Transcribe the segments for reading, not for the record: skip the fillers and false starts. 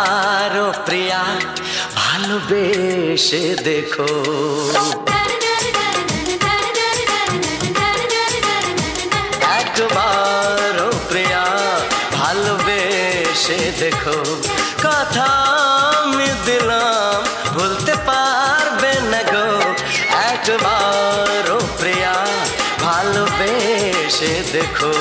একবারও প্রিয়া ভালোবেসে দেখো। একবারও প্রিয়া ভালোবেসে দেখো। কথা আমি দিলাম ভুলতে পারবে না গো। একবারও প্রিয়া ভালোবেসে দেখো।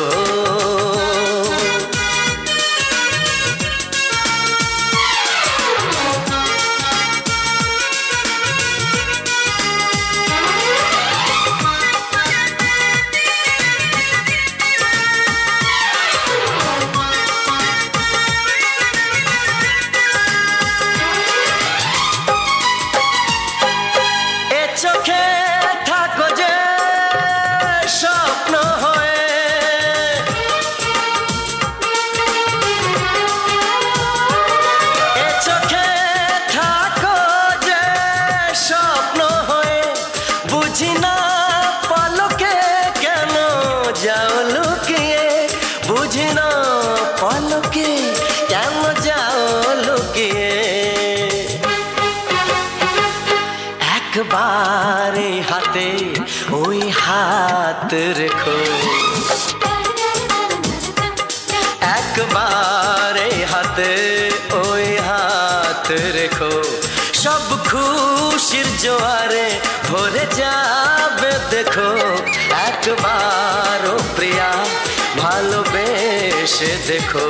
চোখে থাকো যে স্বপ্ন হয়ে, এ চোখে থাকো যে স্বপ্ন হয়ে, বুঝি না পলকে কেন যাও লুকিয়ে। বুঝি না পলকে কেন যাও লুকিয়ে। একবারে হাতে ওই হাত রেখো। একবারে হাতে ওই হাত রেখো। সব খুশির জোয়ারে ভরে যাবে দেখো। একবারও প্রিয়া ভালোবেসে দেখো।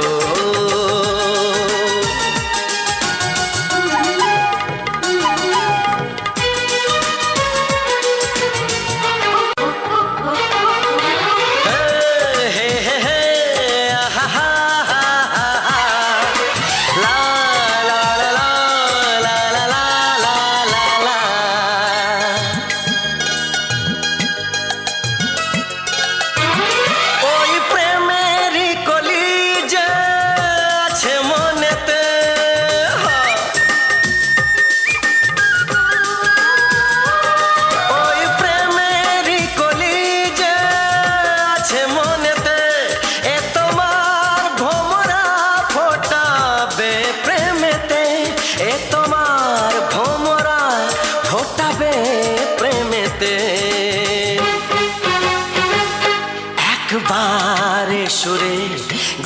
একবারে সুরে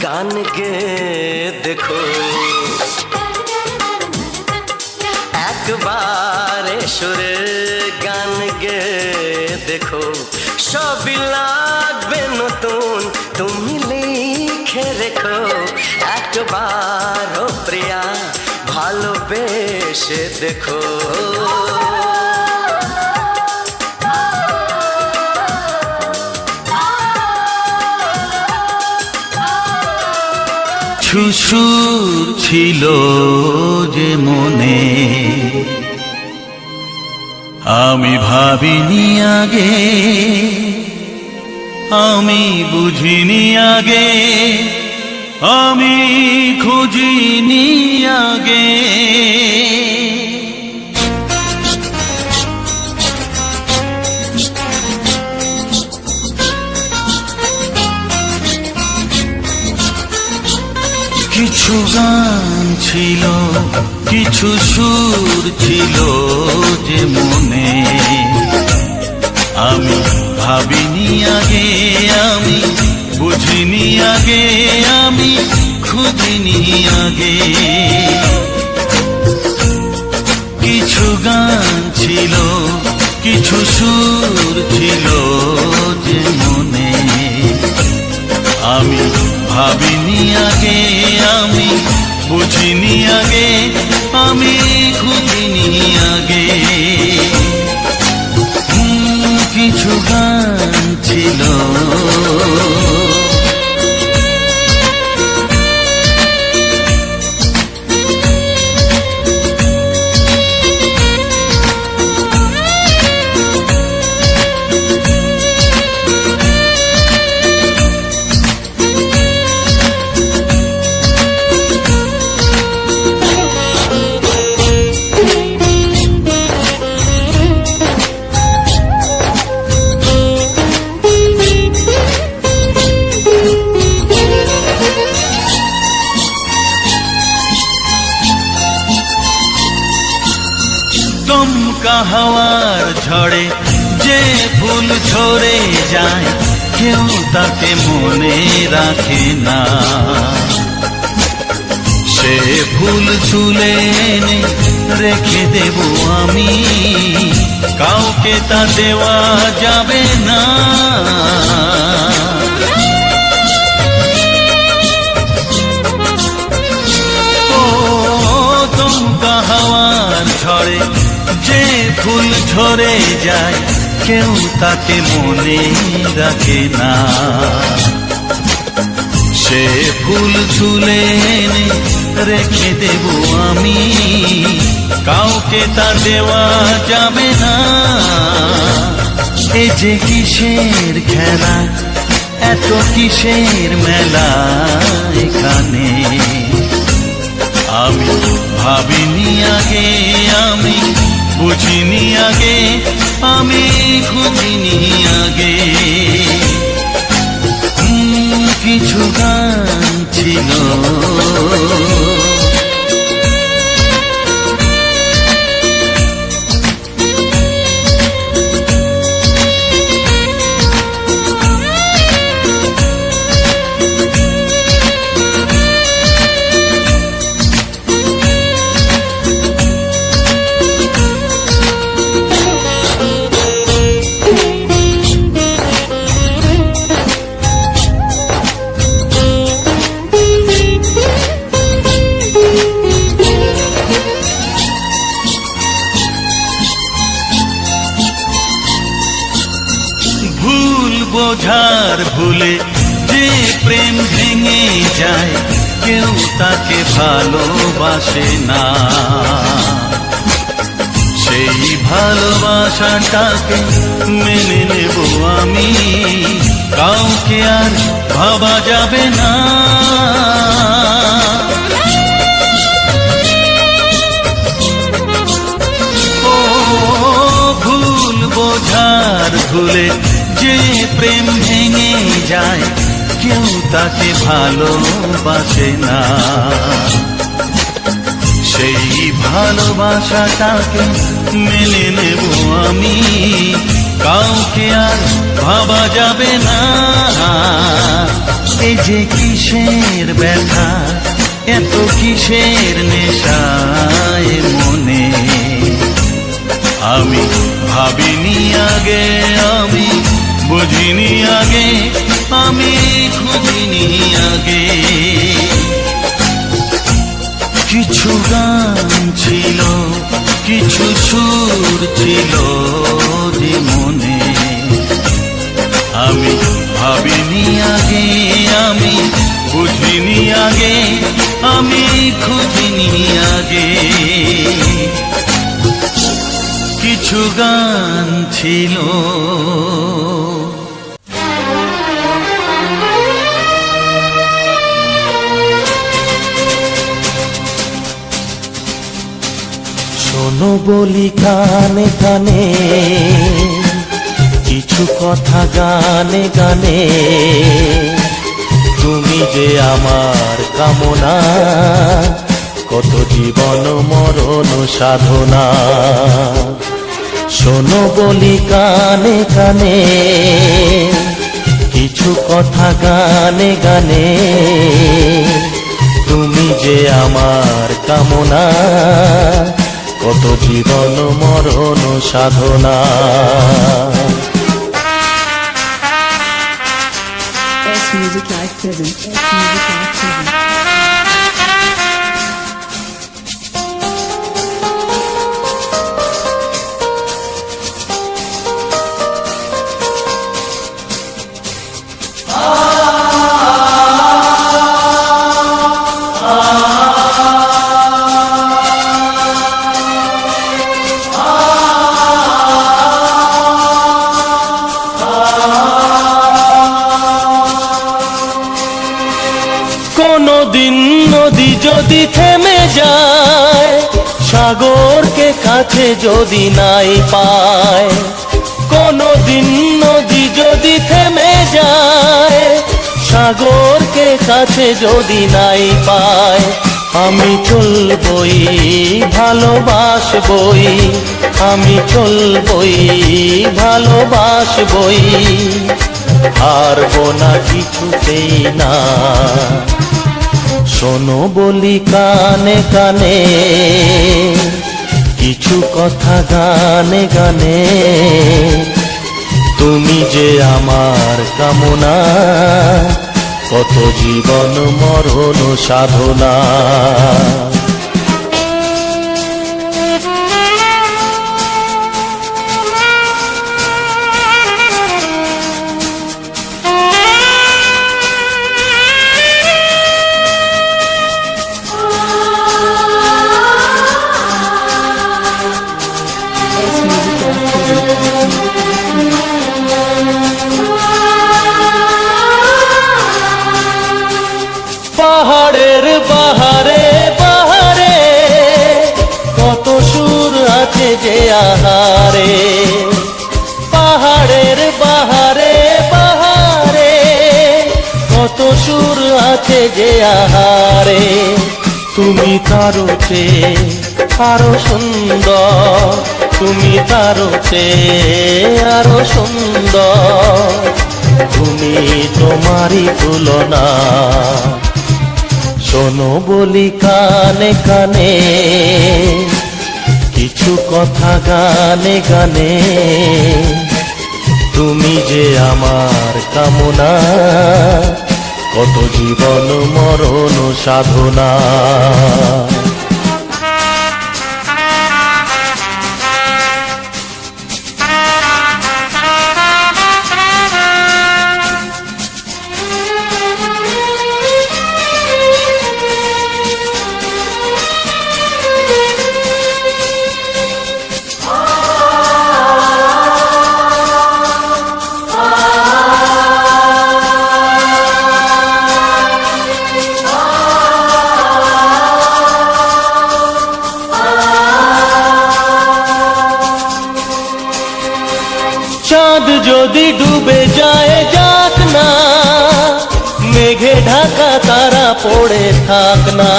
গান গে দেখো। একবারে সুরে গান গে দেখো। সবই লাগবে নতুন তুমি লিখে রেখো। একবারও প্রিয়া ভালোবেসে দেখো। সুর ছিল যে মনে, আমি ভাবিনি আগে, আমি বুঝিনি আগে, আমি খুঁজিনি আগে। কিছু গান ছিল, কিছু সুর ছিল যে মনে, আমি ভাবিনি আগে, আমি বুঝিনি আগে, আমি খুঁজিনি আগে। কিছু গান ছিল, কিছু সুর ছিল যে মনে, আমি ভাবিনি আগে, আমি বুঝিনি আগে, আমি খুঁজিনি আগে। কিছু গান ছিল। দমকা হাওয়ার ঝড়ে যে ফুল ঝরে যায় কেউ তাকে মনে রাখে না। সে ফুল তুলে এনে রেখে দেব আমি, কাউকে তা দেওয়া যাবে না। ও দমকা হাওয়ার ঝড়ে যে ফুল ঝরে যায় কেউ তাকে মনে রাখে না। সে ফুল তুলে এনে রেখে দেব আমি, কাউকে তা দেওয়া যাবে না। এ যে কিসের খেলা, এত কিসের মেলা এখানে, আমি ভাবিনি আগে, আমি বুঝিনি আগে, আমি খুঁজিনি আগে। কিছু গান ছিল বোঝার ভুলে যে প্রেম ভেঙে যায় কেউ তাকে ভালোবাসে না। সেই ভালোবাসাটাকে মেনে নেব আমি, কাউকে আর ভাবা যাবে না। ও ভুল বোঝার ভুলে যে প্রেম ভেঙে যায় কেউ তাকে ভালোবাসে না। সেই ভালোবাসাটাকে মেনে নেব আমি, কাউকে আর ভাবা যাবে না। এই যে কিসের ব্যথা, এত কিসের নেশায় মনে, আমি ভাবিনি আগে, আমি বুঝিনি আগে, আমি খুঁজিনি আগে। কিছু গান ছিল, কিছু সুর ছিল যে মনে, আমি ভাবিনি আগে, আমি বুঝিনি আগে, আমি খুঁজিনি আগে। কিছু গান ছিল। শোনো বলি কানে কানে, কিছু কথা গানে গানে, তুমি যে আমার কামনা, কত জীবন মরণ সাধনা। শোনো বলি কানে কানে, কিছু কথা গানে গানে, তুমি যে আমার কামনা, কত জীবন মরণ সাধনা। S Music Live present. S Music Live present. কোনদিন নদী যদি থেমে যায়, সাগরকে কাছে যদি নাই পায়, কোনদিন নদী যদি থেমে যায়, সাগরকে কাছে যদি নাই পায়, আমি চলবই ভালোবাসবই, আমি চলবই ভালোবাসবই, হারবো না কিছুতেই না। শোনো বলি কানে কানে, কিছু কথা গানে গানে, তুমি যে আমার কামনা, কত জীবন মরণ সাধনা। Best music live present. পাহাড়ের বাহারে বাহারে, কত সুর আছে যে আহারে, পাহাড়ের বাহারে বাহারে, কত সুর আছে যে আহারে। তুমি তারও চেয়ে আরো সুন্দর, তুমি তারও চেয়ে আরো সুন্দর, তুমি তোমারই তুলনা। শোনো বলি কানে কানে, কিছু কথা গানে গানে, তুমি যে আমার কামনা, কত জীবন মরণ সাধনা। চাঁদ যদি ডুবে যায় যাক না, মেঘে ঢাকা তারা পড়ে থাক না।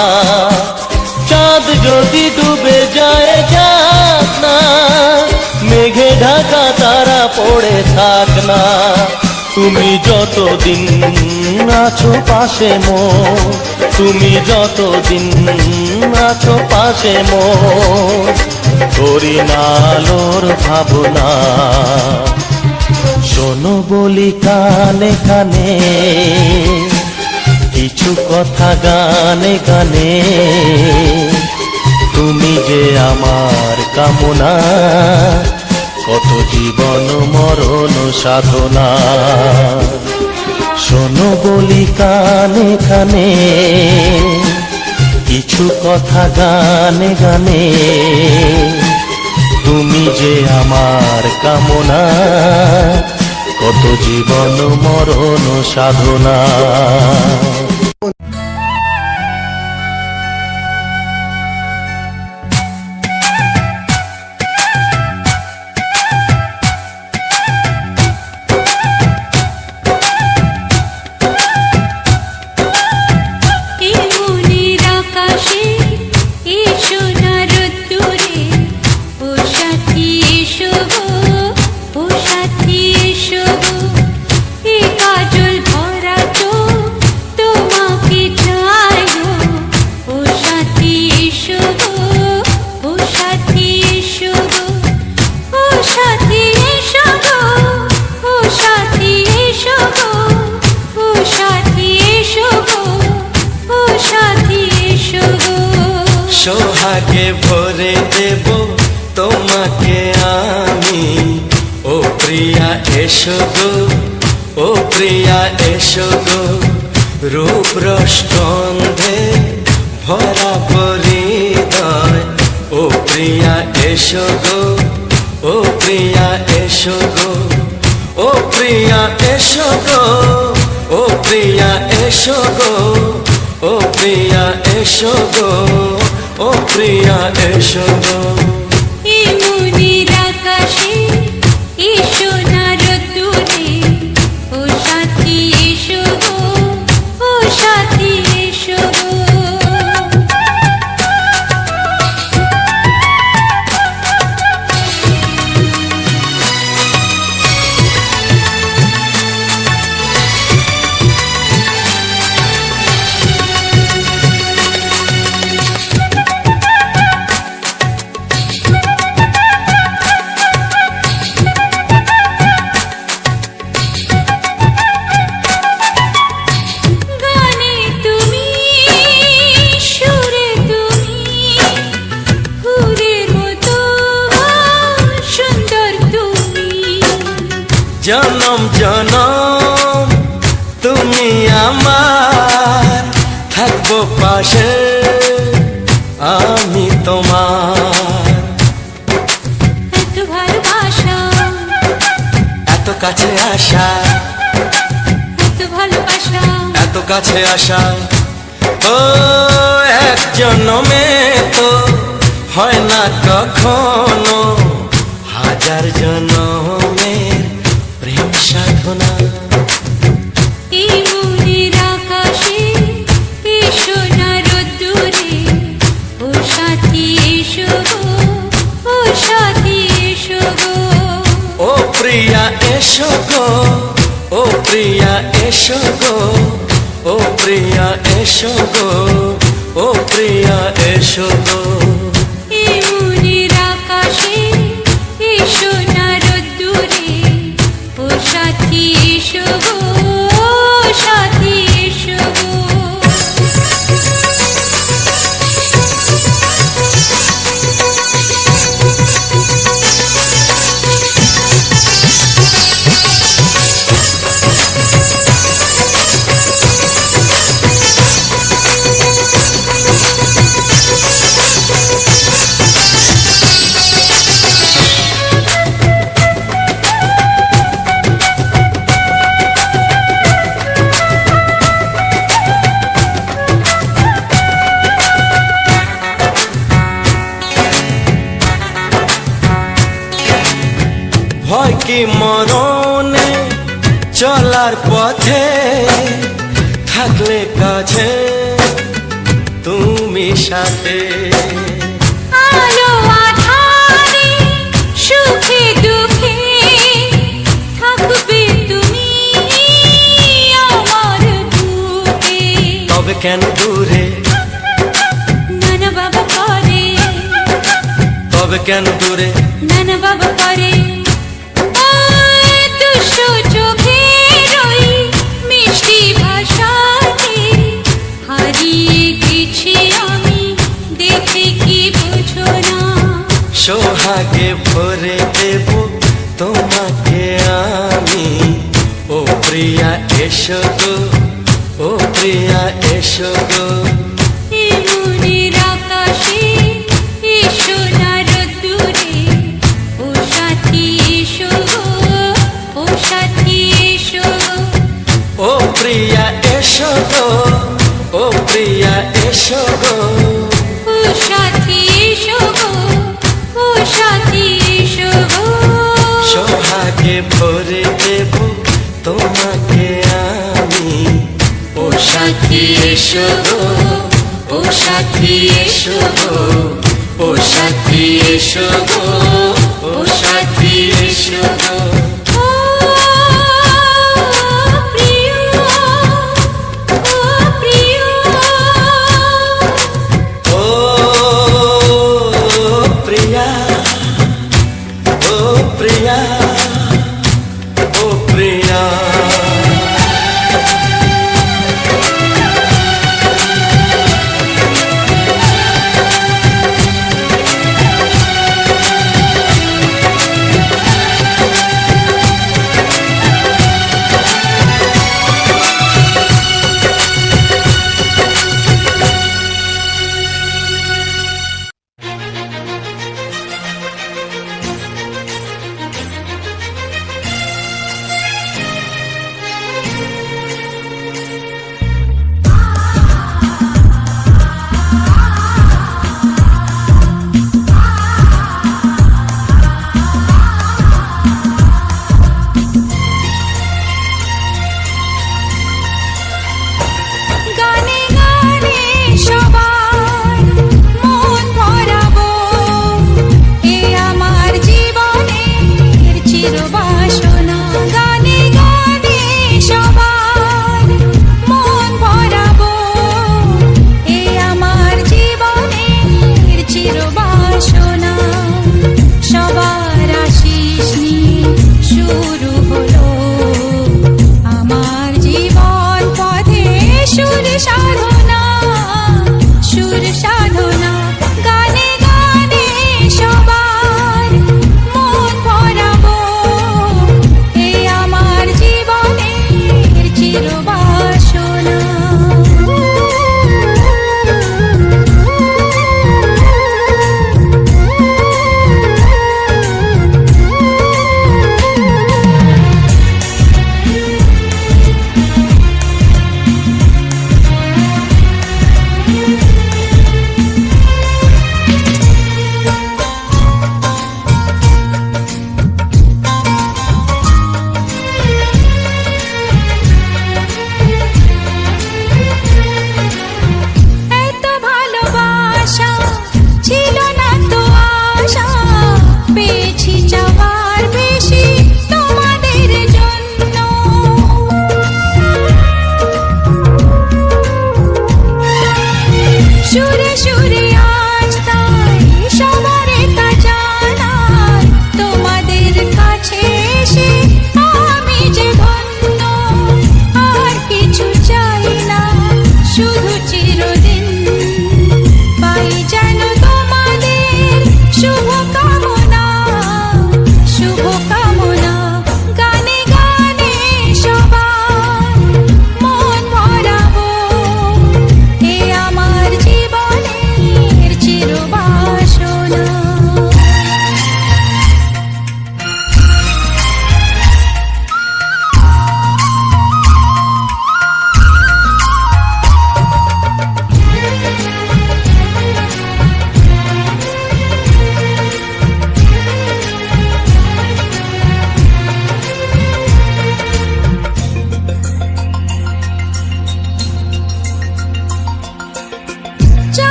চাঁদ যদি ডুবে যায় যাক না, মেঘে ঢাকা তারা পড়ে থাক না। তুমি যতদিন আছো পাশে মোর, তুমি যতদিন আছো পাশে মোর, করি না আলোর ভাবনা। শোনো বলি কানে কানে, কিছু কথা গানে গানে, তুমি যে আমার কামনা, কত জীবন মরণ সাধনা। শোনো বলি কানে কানে, কিছু কথা গানে গানে, তুমি যে আমার কামনা, কত জীবন মরণ সাধনা। সোহাগে ভরে দেব তোমাকে আমি, ও প্রিয়া এসো গো, ও প্রিয়া এসো গো। রূপ রসগন্ধে ভরা পরিদয়, ও প্রিয়া এসো গো, ও প্রিয়া এসো গো, ও প্রিয়া এসো গো, ও প্রিয়া এসো গো, ও প্রিয়া এসো গো, ও প্রিয়া এসো গো। মনির আকাশে এসো না রোদ্দুরে, ও সাথী এসো গো, ও সাথী এসো গো। জনম জনম তুমি আমার, থাকবো পাশে আমি তোমার। এত ভালোবাসা, এত কাছে আসা, এত ভালোবাসা, এত কাছে আসা, ও এক জন্মে তো হয় না কখনো, হাজার জন্মের প্রেম সাধনা। এই মনের আকাশে এই সোনার রোদ্দুরে, ও সাথী এসো গো, ও সাথী এসো গো। ও প্রিয়া এসো গো, ও প্রিয়া এসো গো, ও প্রিয়া এসো গো, ও প্রিয়া এসো গো। এই মনের আকাশে এই সোনার রোদ্দুরে, ও সাথী এসো গো, ও সাথী এসো গো। ভয় কি মরণে চলার পথে, থাকলে কাছে তুমি সাথে। আলো আঁধারে সুখে দুঃখে থাকবে তুমি আমার বুকে। তবে কেন দূরে, নানা বাবা করে, তবে কেন দূরে, নানা বাবা করে। ওই দুষ্টু চোখের ওই মিষ্টি ভাষাতে হারিয়ে গেছি আমি, দেখে কি বুঝো না। সোহাগে ভরে দেব তোমাকে আমি, ও প্রিয়া এসো গো, ও প্রিয়া এসো গো। এই মনের আকাশে এই সোনার রোদ্দুরে, ও সাথী এসো গো, ও সাথী এসো গো। ও প্রিয়া এসো গো, ও প্রিয়া এসো গো। ও সাথী এসো গো, ও সাথী এসো গো। সোহাগে ভরে দেব তোমাকে আমি, ও সাথী এসো গো, ও সাথী এসো গো, ও সাথী এসো গো, ও সাথী এসো গো। ও প্রিয়, ও প্রিয়, ও প্রিয়া, ও প্রিয়া, ও প্রিয়া।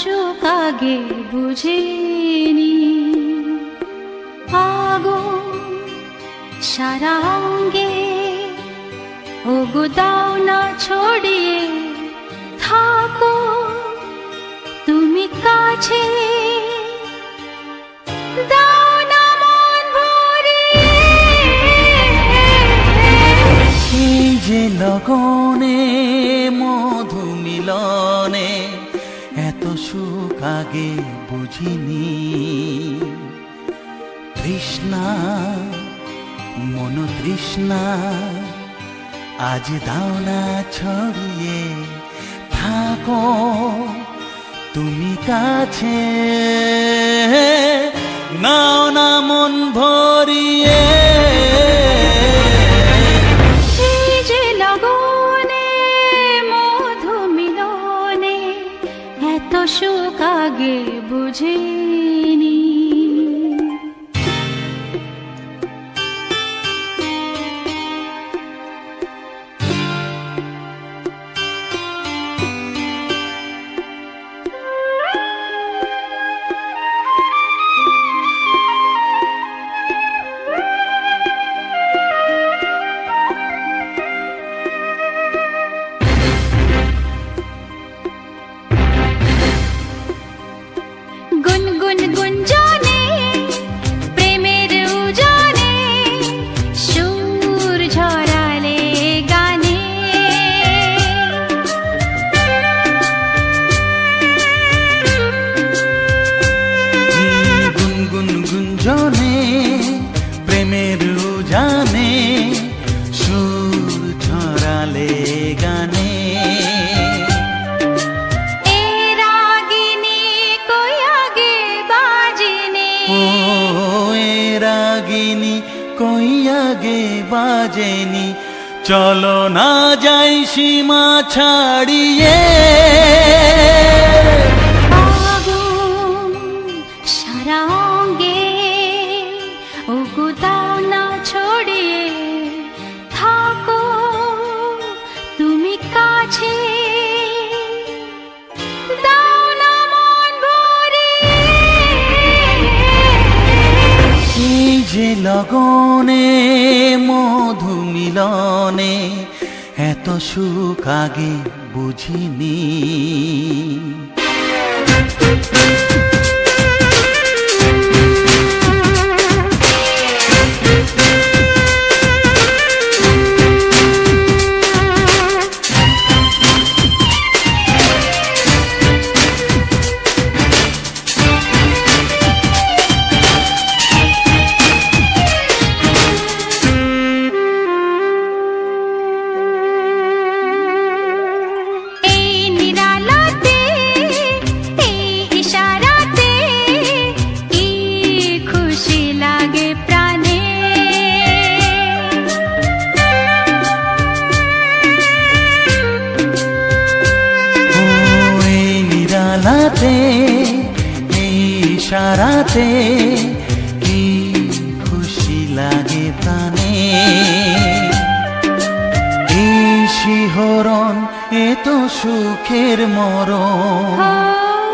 সুখ আগে বুঝিনি। আগুন সারা অঙ্গে, ওগো দাও না ছড়িয়ে, থাকো তুমি কাছে, দাও না মন ভরিয়ে। এই যে লগনে মধু মিলনে এত সুখ আগে বুঝিনি। তৃষ্ণা মন তৃষ্ণা আজ দাও না ছড়িয়ে, থাকো তুমি কাছে, নাও না মন ভরিয়ে। এই যে লগনে মধু মিলনে এত সুখ আগে বুঝিনি। গুনগুন গুঞ্জনে প্রেমের উজানে সুর ঝরালে গানে। গুনগুন গুঞ্জনে প্রেমের উজানে সুর ঝরালে গানে। এ রাগিনী কই আগে বাজেনি, ও এ রাগিনী কই আগে বাজেনি, চলো না যাই সীমা ছাড়িয়ে। আগুন সারা অঙ্গে, ওগো দাও না ছড়িয়ে, থাকো তুমি কাছে, দাও না মন ভরিয়ে। এই যে লগনে মধু মিলনে এত সুখ আগে বুঝিনি। এই নিরালাতে, এই ইশারাতে কি খুশি লাগে প্রাণে। ও এই নিরালাতে এই ইশারাতে কি খুশি লাগে প্রাণে। এই শিহরণ এ তো সুখের মরণ।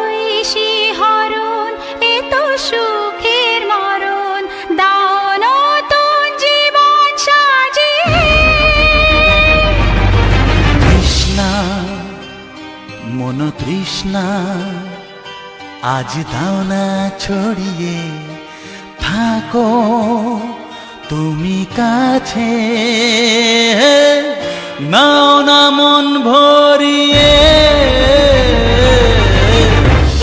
ওই শিহরণ এ তো সুখের মরণ, দাও নতুন জীবন সাজিয়ে। তৃষ্ণা মন তৃষ্ণা আজ দাও না ছড়িয়ে, থাকো তুমি কাছে, নাও না মন ভরিয়ে।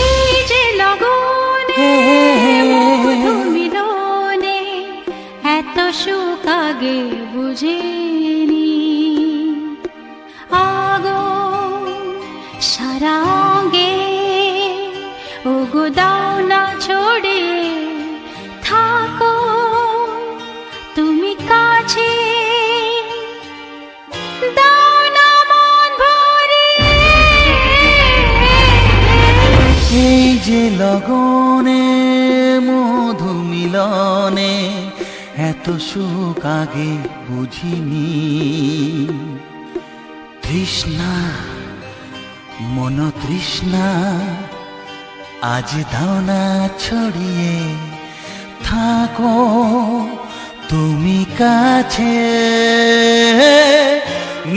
এই যে লগনে মধু মিলনে এত সুখ আগে বুঝিনি। আগুন সারা অঙ্গে, ওগো দাও না ছড়িয়ে, থাকো তুমি কাছে, দাও না মন ভরিয়ে। এই যে লগনে মধু মিলনে এত সুখ আগে বুঝিনি। তৃষ্ণা মন তৃষ্ণা আজ দাও না ছড়িয়ে থাকো তুমি কাছে,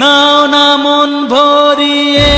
নাও না মন ভরিয়ে।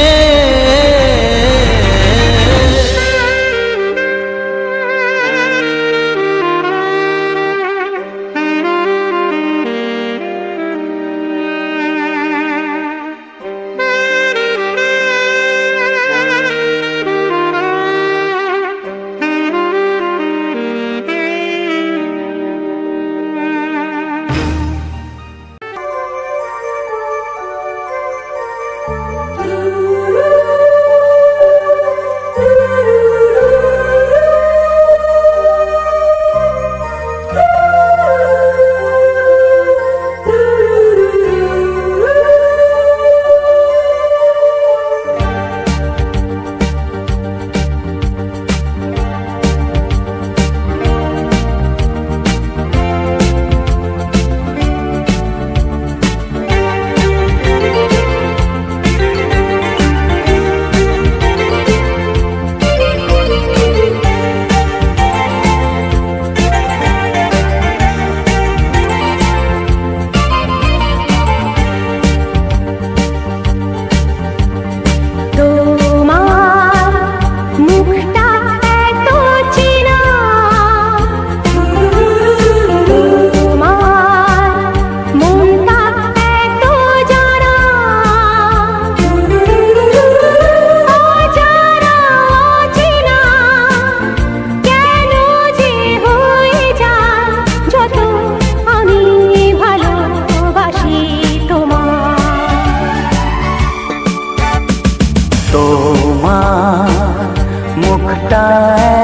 মুখটা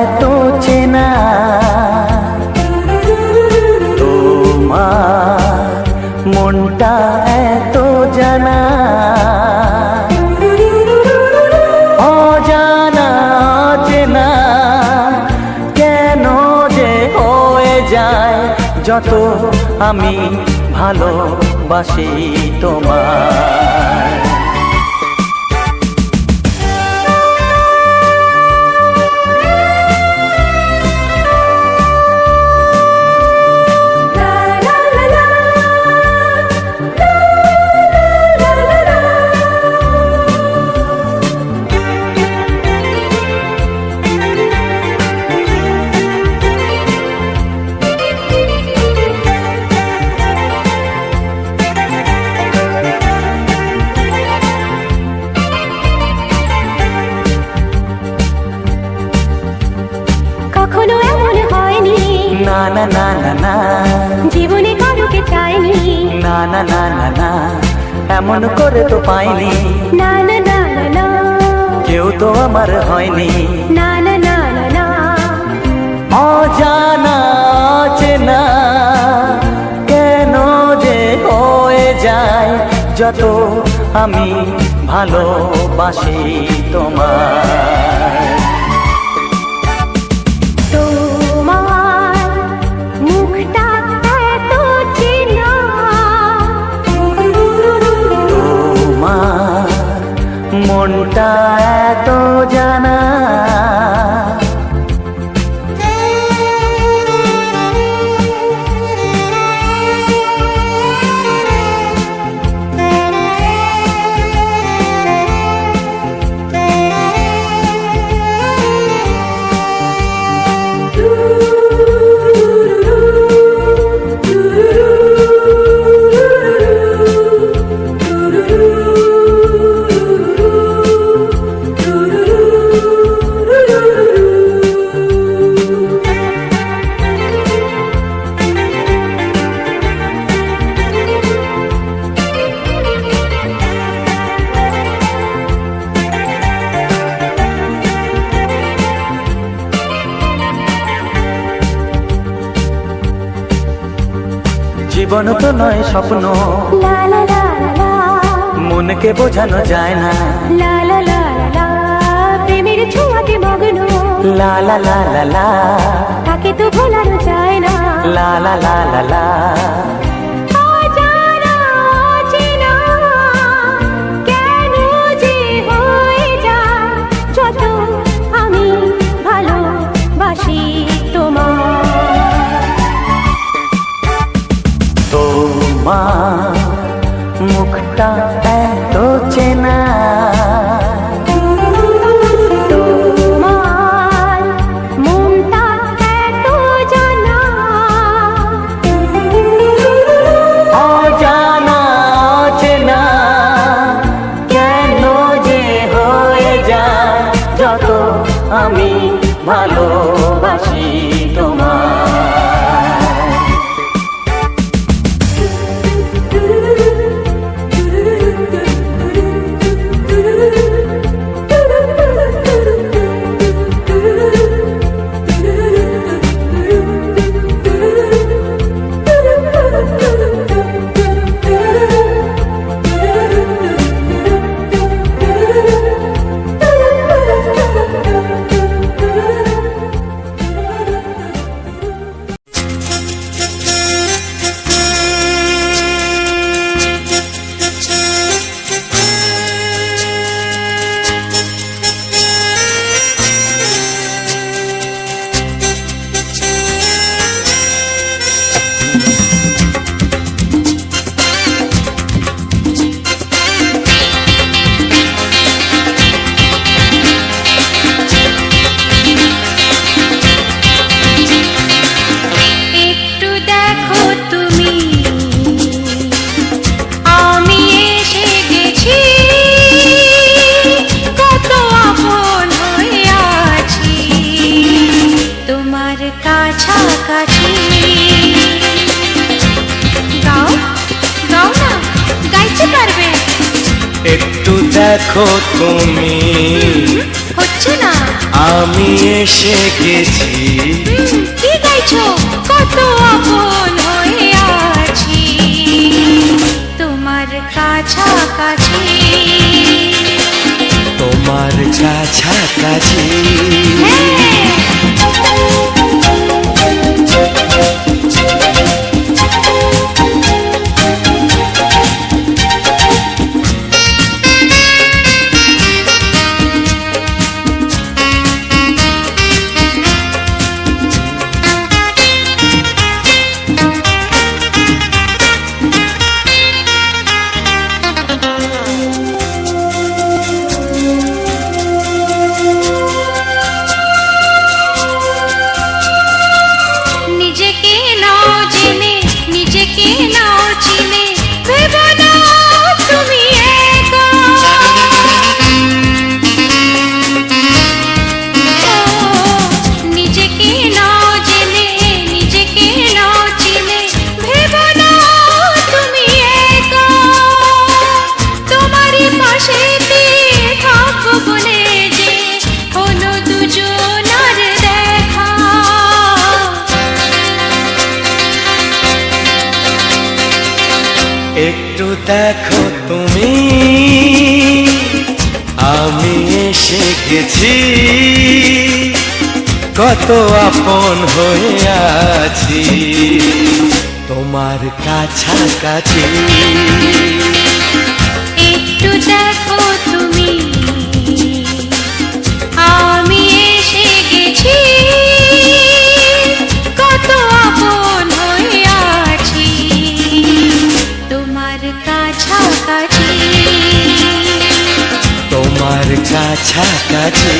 এতো চেনা, তোমার মনটা এতো জানা, অজানা চেনা কেন যে হয়ে যায় যত আমি ভালোবাসি তোমায়। কখনো এমন হয়নি, না না না না না, জীবনে কারোকে চাইনি, না না না না না, এমন করে তো পাইনি, না না না না না, কেউ তো আমার হয়নি, না না না না না, অজানা চেনা কেন যে হয়ে যায় যত আমি ভালোবাসি তোমায়। তোমার মুখটা এতো চেনা, তোমার মনটা এতো জানা, জীবন তো নয় স্বপ্ন, লা লা লা লা, মনকে বোঝানো যায় না, লা লা লা লা, প্রেমের ছোঁয়াতে মগ্ন, লা লা লা লা লা, তাকে তো ভোলানো যায় না, লা লা লা লা লা, অজানা অচেনা কেন যে হয়ে যায় যত আমি আমি ভালোবাসি তোমায়। কাছাকাছি গাও গাও না গাইতে পারবে একটু দেখো তুমি হচ্ছে না আমি এসে গেছি কি গাইছো কত আপন হয়ে আছি তোমার কাছাকাছি তোমার কাছাকাছি একটু দেখো তুমি আমি এসে গেছি কত আপন হয়ে আছি তোমার কাছাকাছি একটু দেখো তুমি আমি এসে গেছি কত আপন হয়ে আছি তোমার কাছাকাছি তোমার কাছাকাছি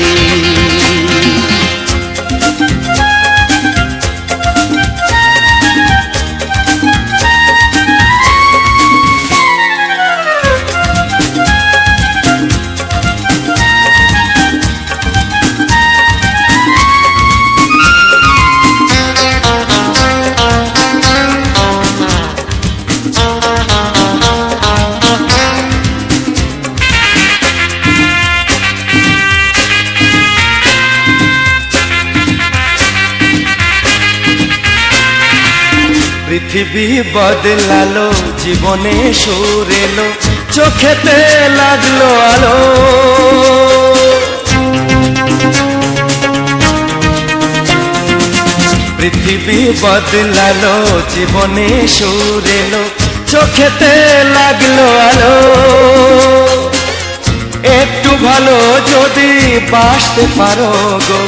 পৃথিবী বদলালো জীবনে সুর এলো চোখেতে লাগলো আলো পৃথিবী বদলালো জীবনে সুর এলো চোখেতে লাগলো আলো একটু ভালো যদি বাসতে পারো গো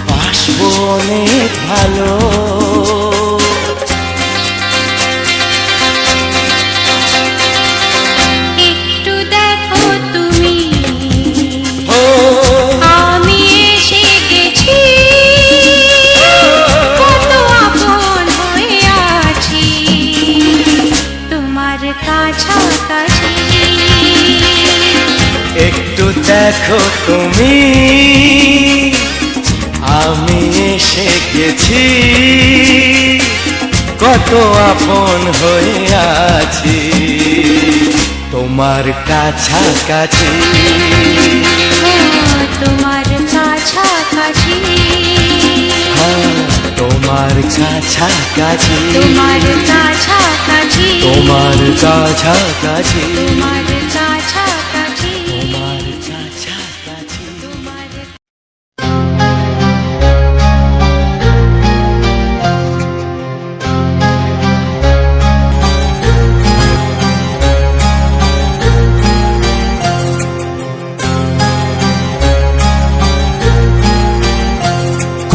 বাসবো অনেক ভালো একটু দেখো তুমি বুঝি কত আপন হয়ে আছি তোমার কাছাকাছি, তোমার কাছাকাছি, তোমার কাছাকাছি, তোমার কাছাকাছি, তোমার কাছাকাছি, তোমার কাছাকাছি, তোমার কাছাকাছি। তোমার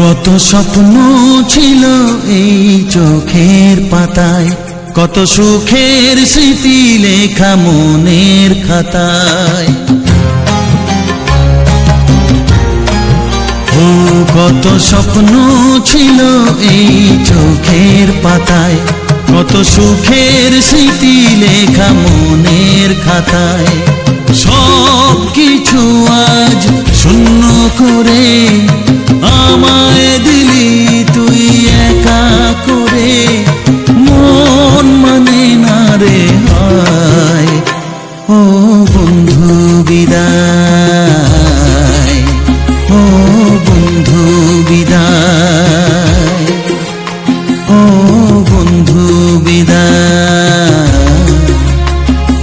কত স্বপ্ন ছিল এই চোখের পাতায়, কত সুখের স্মৃতি লেখা মনের খাতায়। ও কত স্বপ্ন ছিল এই চোখের পাতায়, কত সুখের স্মৃতি লেখা মনের খাতায়। সব কিছু আজ শূন্য করে আমায় দিলি তুই একা করে, মন মানে না রে হায়। ও বন্ধু বিদায়, ও বন্ধু বিদায়, ও বন্ধু বিদায়,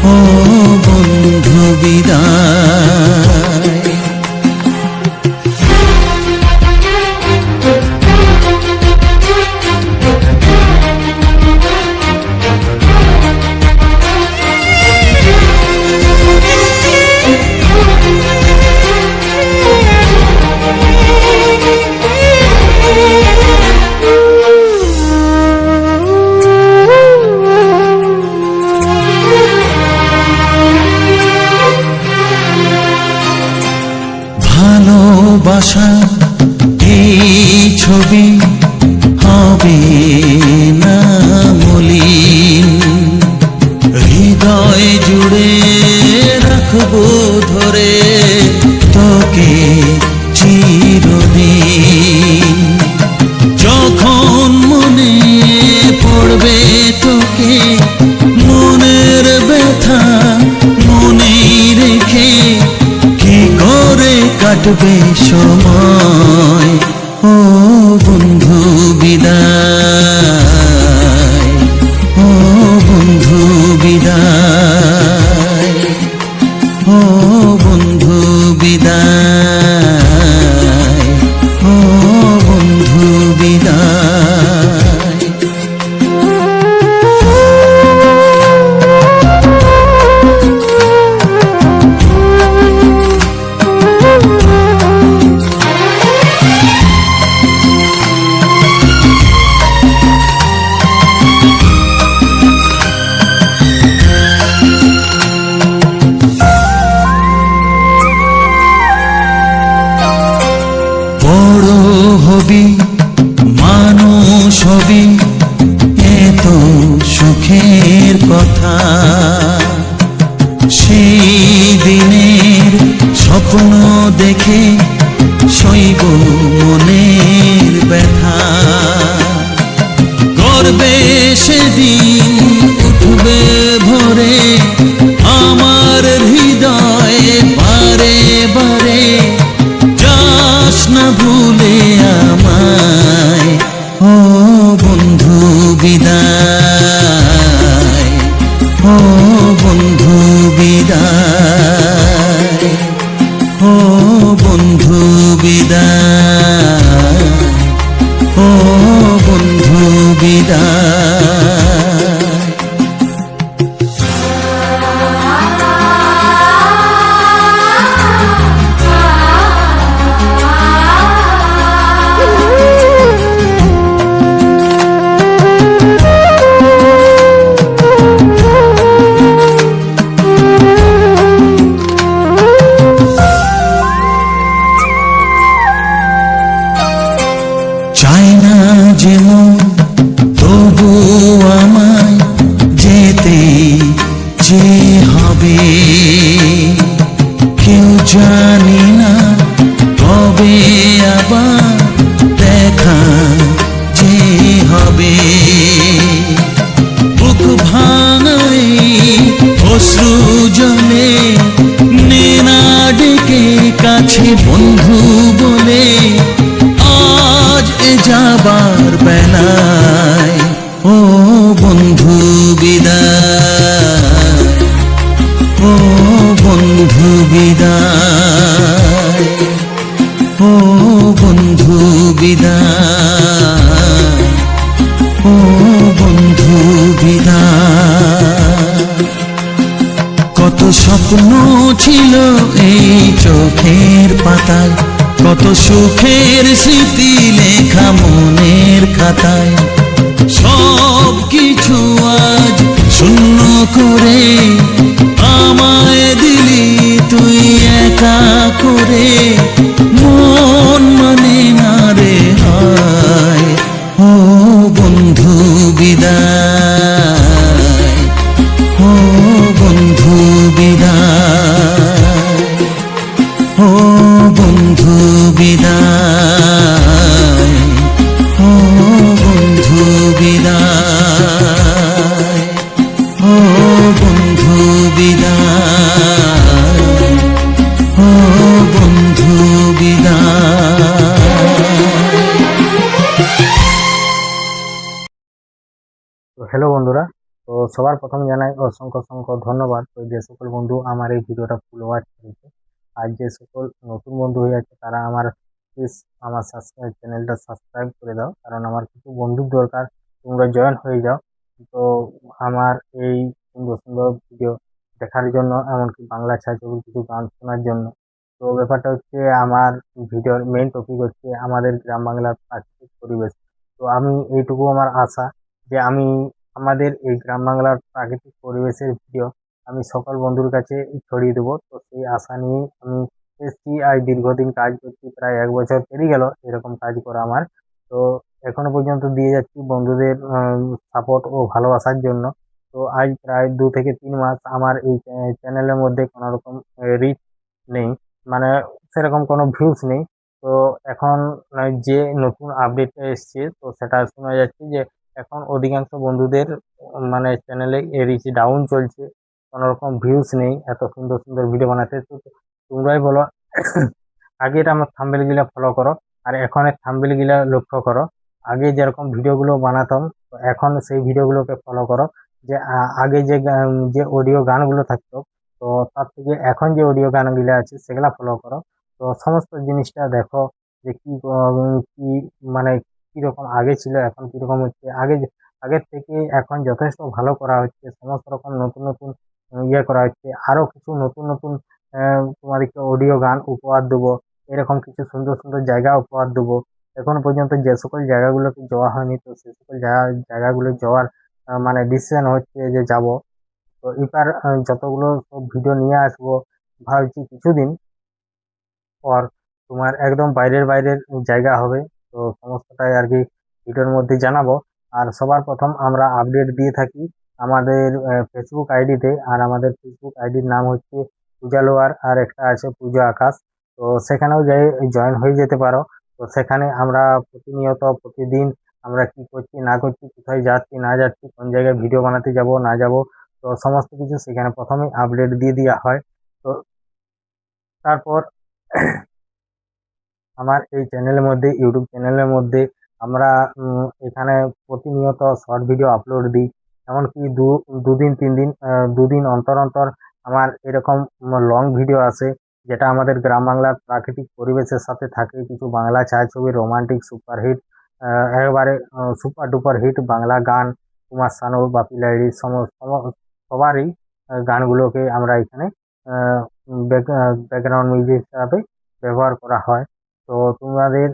ও বন্ধু বিদায়। ভালোবাসা এই ছবি হবে না মলিন, হৃদয় জুড়ে রাখবো ধরে তোকে চিরদিন। যখন মনে পড়বে তোকে মনের ব্যথা মনেই রেখে, কি করে কাটবে সময়। ও বন্ধু বিদায়, ও বন্ধু বিদায়, ও বন্ধু বিদায়, ও বন্ধু বিদায়। বড় হবি মানুষ হবি এত সুখের কথা, সেই দিনের স্বপ্ন দেখে সইব মনের ব্যথা। গর্বে সেদিন উঠবে ভরে আমার হৃদয়ে বারে বারে, যাস না ভুলে আমায়। ও বন্ধু বিদায়, ও বন্ধু বিদায়, ও বন্ধু বিদায়, ও বন্ধু বিদায়। চাই না যেমন তবু আমায় যেতে যে হবে, কেউ জানি না কবে আবার দেখা অশ্রু জলে নে না ডেকে কাছে বন্ধু বলে আজ এ যাবার বেলায় ও বন্ধু বিদায় ও বন্ধু বিদায় ও বন্ধু বিদায় ও বন্ধু বিদায় কত স্বপ্ন ছিল এই চোখের পাতায় কত সুখের স্মৃতি লেখা মনের খাতায় সব কিছু আজ শূন্য করে আমায় দিলি তুই একা করে মন মানে না রে হায় ও বন্ধু বিদায় ও বন্ধু বিদায় ও বন্ধু বিদায় ও বন্ধু বিদায় ও বন্ধু বিদায় ও বন্ধু বিদায়। তো হ্যালো বন্ধুরা, তো সবার প্রথম জানাই অসংখ্য অসংখ্য ধন্যবাদ। তো যে সকল বন্ধু আমার এই ভিডিওটা ফুল ওয়াচ করেছে, আর যে সকল নতুন বন্ধু হয়ে আছে তারা আমার প্লিজ আমার চ্যানেলটা সাবস্ক্রাইব করে দাও, কারণ আমার কিছু বন্ধুর দরকার, তোমরা জয়েন হয়ে যাও। তো আমার এই সুন্দর সুন্দর ভিডিও দেখার জন্য, এমনকি বাংলা ছায়াছবির কিছু গান শোনার জন্য। তো ব্যাপারটা হচ্ছে, আমার ভিডিওর মেইন টপিক হচ্ছে আমাদের গ্রাম বাংলার প্রাকৃতিক পরিবেশ। তো আমি এইটুকু আমার আশা যে আমি আমাদের এই গ্রাম বাংলার প্রাকৃতিক পরিবেশের ভিডিও আমি সকল বন্ধুর কাছে ছড়িয়ে দেবো। তো সেই আশা নিয়ে আমি এসছি, আজ দীর্ঘদিন কাজ করছি, প্রায় 1 বছর পেরিয়ে গেল এরকম কাজ করা আমার। তো এখনো পর্যন্ত দিয়ে যাচ্ছি বন্ধুদের সাপোর্ট ও ভালোবাসার জন্য। তো আজ প্রায় 2 থেকে 3 মাস আমার এই চ্যানেলের মধ্যে কোনো রকম রিচ নেই, মানে সেরকম কোনো ভিউজ নেই। তো এখন যে নতুন আপডেটটা এসছে, তো সেটা শোনা যাচ্ছে যে এখন অধিকাংশ বন্ধুদের মানে চ্যানেলে রিচ ডাউন চলছে, কোনো রকম ভিউজ নেই এত সুন্দর সুন্দর ভিডিও বানাতে। তো তোমরাই বলো, আগের আমার থাম্বনেল গুলা ফলো করো আর এখনের থাম্বনেল গুলা লক্ষ্য করো। আগে যেরকম ভিডিওগুলো বানাতাম, তো এখন সেই ভিডিওগুলোকে ফলো করো। যে আগে যে অডিও গানগুলো থাকতো, তো তার থেকে এখন যে অডিও গানগুলো আছে সেগুলা ফলো করো। তো সমস্ত জিনিসটা দেখো যে কি মানে কিরকম আগে ছিল, এখন কিরকম হচ্ছে। আগের থেকে এখন যথেষ্ট ভালো করা হচ্ছে, সমস্ত রকম নতুন নতুন ইয়ে করা হচ্ছে। আরো কিছু নতুন নতুন তোমাদেরকে অডিও গান উপহার দেবো, এরকম কিছু সুন্দর সুন্দর জায়গা উপহার দেবো। এখন পর্যন্ত যে সকল জায়গাগুলোতে যাওয়া হয়নি, তো সে সকল জায়গাগুলো যাওয়ার মানে ডিসিশন হচ্ছে যে যাব। তো এবার যতগুলো সব ভিডিও নিয়ে আসবো, ভাবছি কিছুদিন পর তোমার একদম বাইরের বাইরের জায়গা হবে। তো সমস্তটাই আর কি ভিডিওর মধ্যে জানাবো। আর সবার প্রথম আমরা আপডেট দিয়ে থাকি আমাদের ফেসবুক আইডিতে, আর আমাদের ফেসবুক আইডির নাম হচ্ছে পূজা লোয়ার, আর একটা আছে পূজা আকাশ। তো সেখানেও যাই জয়েন হয়ে যেতে পারো। তো সেখানে আমরা প্রতিনিয়ত প্রতিদিন আমরা কি করছি না করছি, কোথায় যাচ্ছি না যাচ্ছি, কোন জায়গায় ভিডিও বানাতে যাব না যাব, তো সমস্ত কিছু সেখানে প্রথমেই আপডেট দিয়ে দেওয়া হয়। তো তারপর আমার এই চ্যানেলের মধ্যে, ইউটিউব চ্যানেলের মধ্যে আমরা এখানে প্রতিনিয়ত শর্ট ভিডিও আপলোড দিই। এমনকি দুদিন 3 দিন 2 দিন অন্তর অন্তর আমার এরকম লং ভিডিও আসে, যেটা আমাদের গ্রাম বাংলার প্রাকৃতিক পরিবেশের সাথে থাকে। কিছু বাংলা ছায়াছবি, রোমান্টিক সুপারহিট, একেবারে সুপার ডুপার হিট বাংলা গান, কুমার শানু, বাপি লাহিড়ী সবারই গানগুলোকে আমরা এখানে ব্যাকগ্রাউন্ড মিউজিক হিসাবে ব্যবহার করা হয়। তো তোমাদের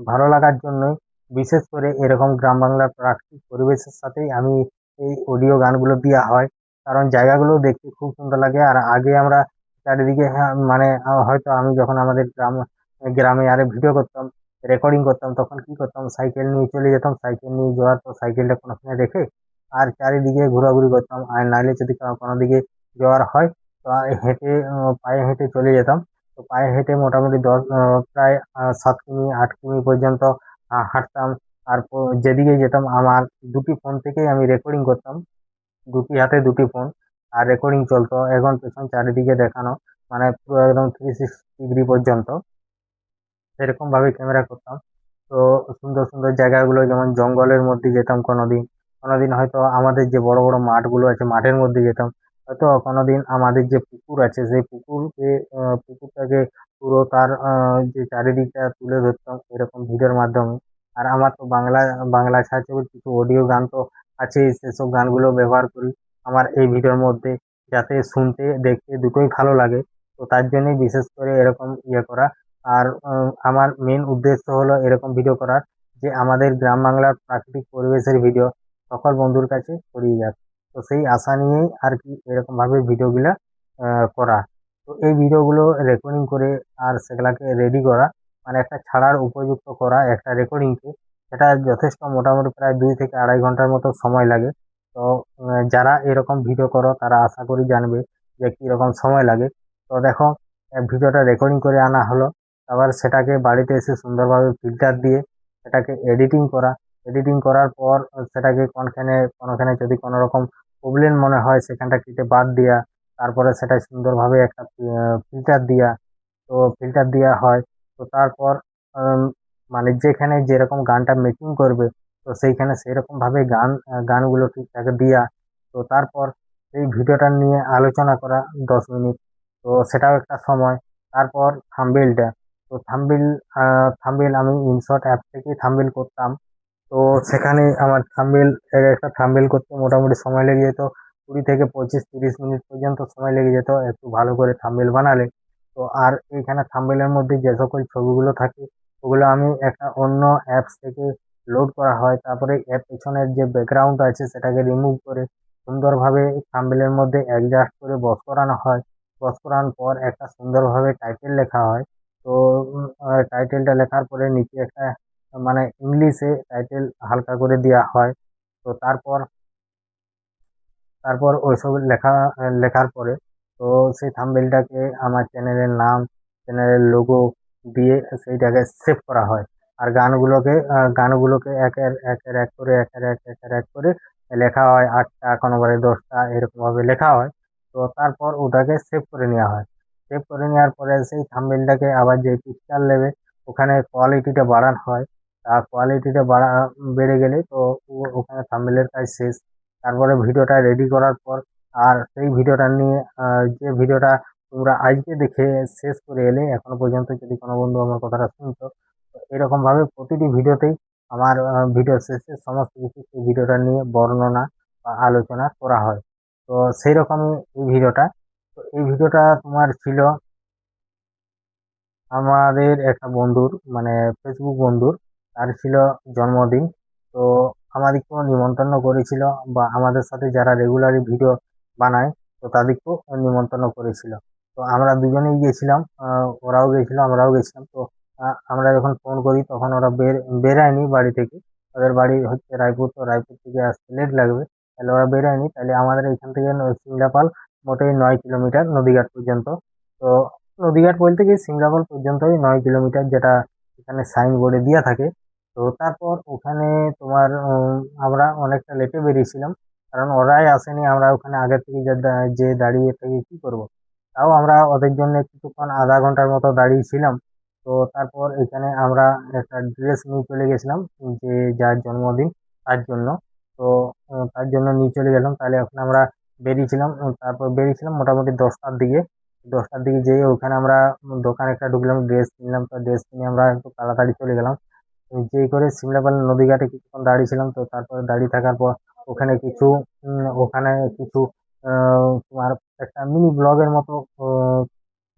ভালো লাগার জন্যই বিশেষ করে এরকম গ্রাম বাংলার প্রাকৃতিক পরিবেশের সাথেই আমি এই অডিও গানগুলো দেওয়া হয়, কারণ জায়গাগুলো দেখতে খুব সুন্দর লাগে। আর আগে আমরা চারিদিকে, হ্যাঁ মানে হয়তো আমি যখন আমাদের গ্রামে আরে ভিডিও করতাম, রেকর্ডিং করতাম, তখন কি করতাম, সাইকেল নিয়ে চলে যেতাম। সাইকেল নিয়ে যাওয়ার পর সাইকেলটা কোনোখানে রেখে আর চারিদিকে ঘোরাঘুরি করতাম। আর নাইলে যদি কোনো দিকে যাওয়ার হয়, তো হেঁটে পায়ে হেঁটে চলে যেতাম। তো পায়ে হেঁটে মোটামুটি প্রায় 7 কিমি 8 কিমি পর্যন্ত হাঁটতাম। আর যেদিকে যেতাম আমার দুটি ফোন থেকেই আমি রেকর্ডিং করতাম, দুটি হাতে দুটি ফোন। আর রেকর্ডিং চলতো। এখন পেছন চারিদিকে দেখানো, মানে পুরো একদম 360 ডিগ্রি পর্যন্ত সেরকম ভাবে ক্যামেরা করতাম। তো সুন্দর সুন্দর জায়গাগুলো, যেমন জঙ্গলের মধ্যে যেতাম কোনোদিন, কোনোদিন হয়তো আমাদের যে বড় বড় মাঠগুলো আছে মাঠের মধ্যে যেতাম, হয়তো কোনোদিন আমাদের যে পুকুর আছে সেই পুকুরটাকে পুরো তার যে চারিদিকটা তুলে ধরতাম এরকম ভিডিওর মাধ্যমে। আর আমার তো বাংলা ছাড়া কিছু অডিও গান তো আছেই, সেসব গানগুলো ব্যবহার করি আমার এই ভিডিওর মধ্যে, যাতে শুনতে দেখতে দুটোই ভালো লাগে। তো তার জন্যই বিশেষ করে এরকম ইয়ে করা। আর আমার মেন উদ্দেশ্য হলো এরকম ভিডিও করার, যে আমাদের গ্রাম বাংলার প্রাকৃতিক পরিবেশের ভিডিও সকল বন্ধুর কাছে ছড়িয়ে যাক। তো সেই আশা নিয়েই আর কি এরকম ভাবে ভিডিওগুলা করা। তো এই ভিডিওগুলো রেকর্ডিং করে আর সেগুলাকে রেডি করা, মানে একটা ছাড়ার উপযুক্ত করা একটা রেকর্ডিংকে, সেটা যথেষ্ট মোটামুটি প্রায় 2 থেকে 2.5 ঘন্টার মতো সময় লাগে। তো যারা এরকম ভিডিও করো তারা আশা করি জানবে যে কিরকম সময় লাগে। তো দেখো, ভিডিওটা রেকর্ডিং করে আনা হলো, আবার সেটাকে বাড়িতে এসে সুন্দরভাবে ফিল্টার দিয়ে সেটাকে এডিটিং করা। এডিটিং করার পর সেটাকে কোনখানে যদি কোনো রকম প্রবলেম মনে হয় সেখানটা কেটে বাদ দেওয়া, তারপরে সেটা সুন্দরভাবে একটা ফিল্টার দেওয়া। তো ফিল্টার দেওয়া হয়। তো তারপর মানে যেখানে যেরকম গানটা মেকিং করবে, তো সেইখানে সেরকম ভাবে গানগুলো ঠিকঠাক দেওয়া। তো তারপর এই ভিডিওটা নিয়ে আলোচনা করা 10 মিনিট, তো সেটাও একটা সময়। তারপর থাম্বনেইলটা, তো থাম্বনেইল আমি ইনশট অ্যাপ থেকে থাম্বনেইল করতাম। তো সেখানে আমার একটা থাম্বনেইল করতে মোটামুটি সময় লেগে যেত 20 থেকে 25-30 মিনিট পর্যন্ত সময় লেগে যেত একটু ভালো করে থাম্বনেইল বানালে। তো আর এইখানে থাম্বনেইলের মধ্যে যে সকল ছবিগুলো থাকে ওগুলো আমি একটা অন্য অ্যাপস থেকে লোড করা হয়, তারপরে এর পেছনের যে ব্যাকগ্রাউন্ড আছে সেটাকে রিমুভ করে সুন্দরভাবে থাম্বনেইলের মধ্যে অ্যাডজাস্ট করে বস করানো হয়। বস করানোর পর একটা সুন্দরভাবে টাইটেল লেখা হয়। তো টাইটেলটা লেখার পরে নিচে একটা মানে ইংলিশে টাইটেল হালকা করে দেওয়া হয়। তো তারপর তারপর ওইসব লেখার পরে তো সেই থাম্বনেইলটাকে আমার চ্যানেলের নাম, চ্যানেলের লোগো দিয়ে সেইটাকে সেভ করা হয়। আর গানগুলোকে একের এক করে লেখা হয়, 8টা কোনোবারে 10টা এরকম ভাবে লেখা হয়। তো তারপর ওটাকে সেভ করে নেওয়া হয়। সেভ করে নেওয়ার পরে সেই থাম্বনেইলটাকে আবার যে পিকচার নেবে ওখানে কোয়ালিটিটা বাড়ানো হয়। আর কোয়ালিটিটা বেড়ে গেলে তো ওখানে থাম্বনেইলের কাজ শেষ। তারপরে ভিডিওটা রেডি করার পর আর সেই ভিডিওটা নিয়ে যে ভিডিওটা তোমরা আজকে দেখে শেষ করে এলে এখনো পর্যন্ত, যদি কোনো বন্ধু আমার কথাটা শুনছো, তো এরকম ভাবে প্রতিটি ভিডিওতেই আমার ভিডিও শেষে সমস্ত কিছু সেই ভিডিওটা নিয়ে বর্ণনা বা আলোচনা করা হয়। তো সেই রকমই এই ভিডিওটা। তো এই ভিডিওটা তোমার ছিল আমাদের একটা বন্ধুর, মানে ফেসবুক বন্ধুর, তার ছিল জন্মদিন। তো আমাদেরকেও নিমন্ত্রণ করেছিল, বা আমাদের সাথে যারা রেগুলারই ভিডিও বানায় তো তাদেরকেও নিমন্ত্রণ করেছিল। তো আমরা দুজনেই গেছিলাম, ওরাও গেছিল আমরাও গেছিলাম। তো আমরা যখন ফোন করি তখন ওরা বেরায়নি বাড়ি থেকে। ওদের বাড়ি হচ্ছে রায়পুর, তো রায়পুর থেকে আসতে লেট লাগবে, তাহলে ওরা বেরায়নি। তাহলে আমাদের এখান থেকে সিমলাপাল মোটেই 9 কিলোমিটার নদীঘাট পর্যন্ত। তো নদীঘাট বলতে কি সিমলাপাল পর্যন্তই 9 কিলোমিটার, যেটা এখানে সাইনবোর্ডে দেওয়া থাকে। তো তারপর ওখানে তোমার আমরা অনেকটা লেটে বেরিয়েছিলাম, কারণ ওরাই আসেনি। আমরা ওখানে আগে থেকে যে দাঁড়িয়ে থেকে কি করব। তাও আমরা ওদের জন্য কিছুক্ষণ আধা ঘন্টার মতো দাঁড়িয়েছিলাম। তো তারপর এখানে আমরা একটা ড্রেস নিয়ে চলে গেছিলাম, যে যার জন্মদিন তার জন্য। তো তার জন্য নিয়ে চলে গেলাম। তাহলে ওখানে আমরা তারপর বেরিয়েছিলাম মোটামুটি 10টার দিকে। 10টার দিকে যেয়ে ওখানে আমরা দোকানে একটা ঢুকলাম, ড্রেস কিনলাম। তো ড্রেস কিনে আমরা একটু তাড়াতাড়ি চলে গেলাম। যেই করে সিমলাপাল নদীঘাটে কিছুক্ষণ দাঁড়িয়েছিলাম। তো তারপরে দাঁড়িয়ে থাকার পর ওখানে কিছু তোমার একটা মিনি ব্লগের মতো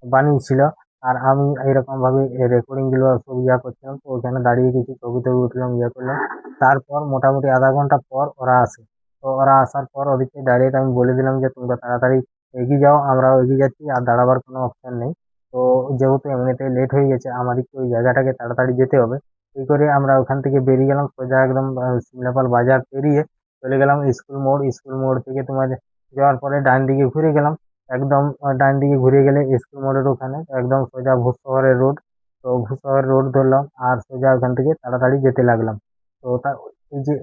বানিয়েছিল। আর আমি এরকম ভাবে রেকর্ডিং গুলো সব করছিলাম। তো ওখানে দাঁড়িয়ে কিছু ছবি টবি উঠলাম, করলাম। তারপর মোটামুটি আধা ঘন্টা পর ওরা আসে। তো ওরা আসার পর ওদিকে ডাইরেক্ট আমি বলে দিলাম যে তোমরা তাড়াতাড়ি এগিয়ে যাও, আমরাও এগিয়ে যাচ্ছি, আর দাঁড়াবার কোনো অপশন নেই। তো যেহেতু এমনিতেই লেট হয়ে গেছে, আমাদেরকে ওই জায়গাটাকে তাড়াতাড়ি যেতে হবে। এই করে আমরা ওখান থেকে বেরিয়ে গেলাম সোজা একদম সিমলাপাল বাজার পেরিয়ে চলে গেলাম স্কুল মোড়। স্কুল মোড় থেকে তোমার যাওয়ার পরে ডান দিকে ঘুরে গেলাম। একদম ডান দিকে ঘুরে গেলে স্কুল মোড়ের ওখানে একদম সোজা ভূতশহরের রোড। তো ভূতশহর রোড ধরলাম আর সোজা ওখান থেকে তাড়াতাড়ি যেতে লাগলাম। তো এই যে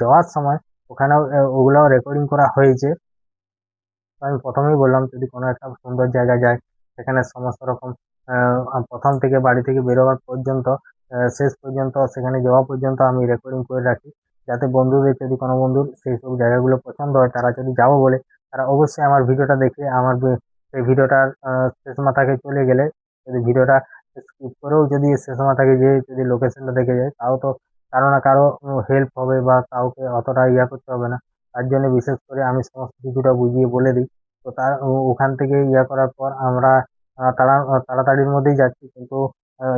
যাওয়ার সময় ওখানেও ওগুলাও রেকর্ডিং করা হয়েছে। তো আমি প্রথমেই বললাম যদি কোনো একটা সুন্দর জায়গায় যায় সেখানে সমস্ত রকম প্রথম থেকে বাড়ি থেকে বেরোবার পর্যন্ত শেষ পর্যন্ত সেখানে যাওয়া পর্যন্ত আমি রেকর্ডিং করে রাখি, যাতে বন্ধুদের যদি কোনো বন্ধুর সেই সব জায়গাগুলো পছন্দ হয় তারা যদি যাবো বলে তারা অবশ্যই আমার ভিডিওটা দেখে আমার সেই ভিডিওটার শেষ মাথাকে চলে গেলে যদি ভিডিওটা স্কিপ করেও যদি শেষ মাথাকে যেয়ে যদি লোকেশনটা দেখে যায় তাও তো কারো না কারো হেল্প হবে বা কাউকে অতটা ইয়া করতে হবে না। তার জন্য বিশেষ করে আমি সমস্ত কিছুটা বুঝিয়ে বলে দিই। তো তার ওখান থেকে ইয়া করার পর আমরা তাড়াতাড়ির মধ্যেই যাচ্ছি, কিন্তু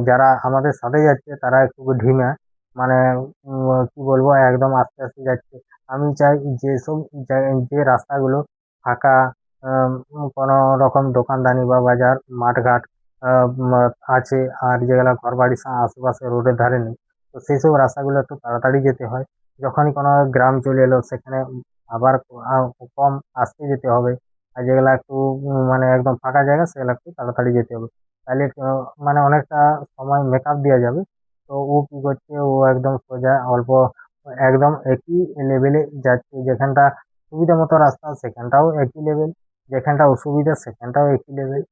যারা আমাদের সাথে যাচ্ছে তারা একটু ঢিমা, মানে কি বলবো একদম আস্তে আস্তে যাচ্ছে। আমি চাই যেসব যে রাস্তাগুলো ফাঁকা, কোনো রকম দোকানদানি বা বাজার মাঠঘাট আছে আর যেগুলো ঘর বাড়ির আশেপাশে রোডের ধারে নেই, তো সেই সব রাস্তাগুলো একটু তাড়াতাড়ি যেতে হয়। যখনই কোনো গ্রাম চলে এলো সেখানে আবার কম আস্তে যেতে হবে, আর যেগুলা একটু মানে একদম ফাঁকা জায়গা সেগুলো একটু তাড়াতাড়ি যেতে হবে। তাহলে মানে অনেকটা সময় মেকআপ দেওয়া যাবে। তো ও কি করছে, ও একদম সোজা অল্প একদম একই লেভেলে যাচ্ছে, যেখানটা সুবিধা মতো রাস্তা সেখানটাও একই লেভেল, যেখানটা অসুবিধা সেখানটাও একই লেভেল।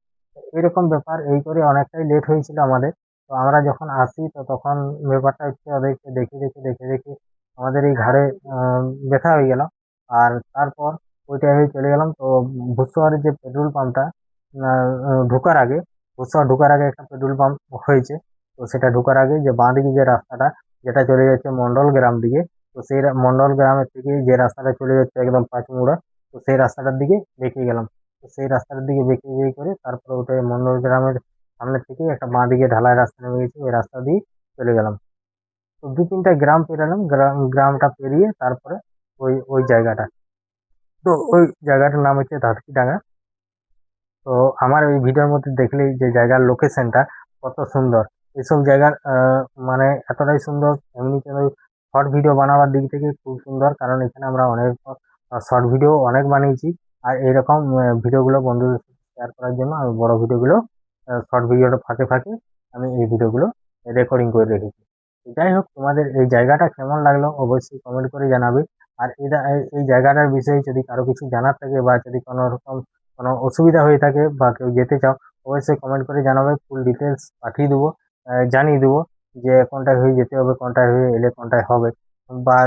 এরকম ব্যাপার, এই করে অনেকটাই লেট হয়েছিল আমাদের। তো আমরা যখন আসি তো তখন ব্যাপারটা হচ্ছে ওদেরকে দেখে দেখে দেখে দেখে আমাদের এই ঘাড়ে ব্যথা হয়ে গেল। আর তারপর ওই টাইমে চলে গেলাম। তো ভূতশহরের যে পেট্রোল পাম্পটা ঢোকার আগে, ভূতশহর ঢোকার আগে একটা পেট্রোল পাম্প হয়েছে। তো সেটা ঢোকার আগে যে বাঁ দিকে যে রাস্তাটা যেটা চলে যাচ্ছে মন্ডল গ্রাম দিকে, তো সেই মন্ডল গ্রামের থেকে যে রাস্তাটা চলে যাচ্ছে একদম পাঁচমুড়া, তো সেই রাস্তাটার দিকে বেঁকে গেলাম। তো সেই রাস্তাটার দিকে বেঁকে বেঁকে করে তারপরে ওটা মন্ডল গ্রামের সামনে থেকে একটা বাঁ দিকে ঢালাই রাস্তা নেমে গেছে, ওই রাস্তা দিয়ে চলে গেলাম। তো দু তিনটা গ্রাম পেরালাম, গ্রামটা পেরিয়ে তারপরে ওই ওই জায়গাটা, তো ওই জায়গাটার নাম হচ্ছে ধাতকিডাঙ্গা। তো আমার ওই ভিডিওর মধ্যে দেখলেই যে জায়গার লোকেশনটা কত সুন্দর, এসব জায়গার মানে এতটাই সুন্দর, এমনি শর্ট ভিডিও বানাবার দিক থেকে খুব সুন্দর, কারণ এখানে আমরা অনেক শর্ট ভিডিও অনেক বানিয়েছি। আর এইরকম ভিডিওগুলো বন্ধুদের সাথে শেয়ার করার জন্য আমি বড় ভিডিওগুলো শর্ট ভিডিওটা ফাঁকে ফাঁকে আমি এই ভিডিওগুলো রেকর্ডিং করে রেখেছি। যাই হোক, তোমাদের এই জায়গাটা কেমন লাগলো অবশ্যই কমেন্ট করে জানাবে। আর এই জায়গাটার বিষয়ে যদি কারো কিছু জানার থাকে বা যদি কোনো রকম কোনো অসুবিধা হয়ে থাকে বা কেউ যেতে চাও অবশ্যই কমেন্ট করে জানাবে, ফুল ডিটেলস পাঠিয়ে দেবো, জানিয়ে দেবো যে কোনটায় হয়ে যেতে হবে, কোনটায় হয়ে এলে কোনটায় হবে, বা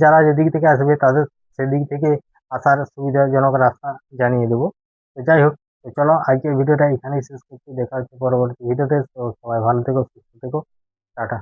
যারা যেদিক থেকে আসবে তাদের সেদিক থেকে আসার সুবিধাজনক রাস্তা জানিয়ে দেবো। তো যাই হোক, তো চলো আজকের ভিডিওটা এখানেই শেষ করছি, দেখা হচ্ছে পরবর্তী ভিডিওতে। তো সবাই ভালো থেকো, সুস্থ থেকো, টাটা।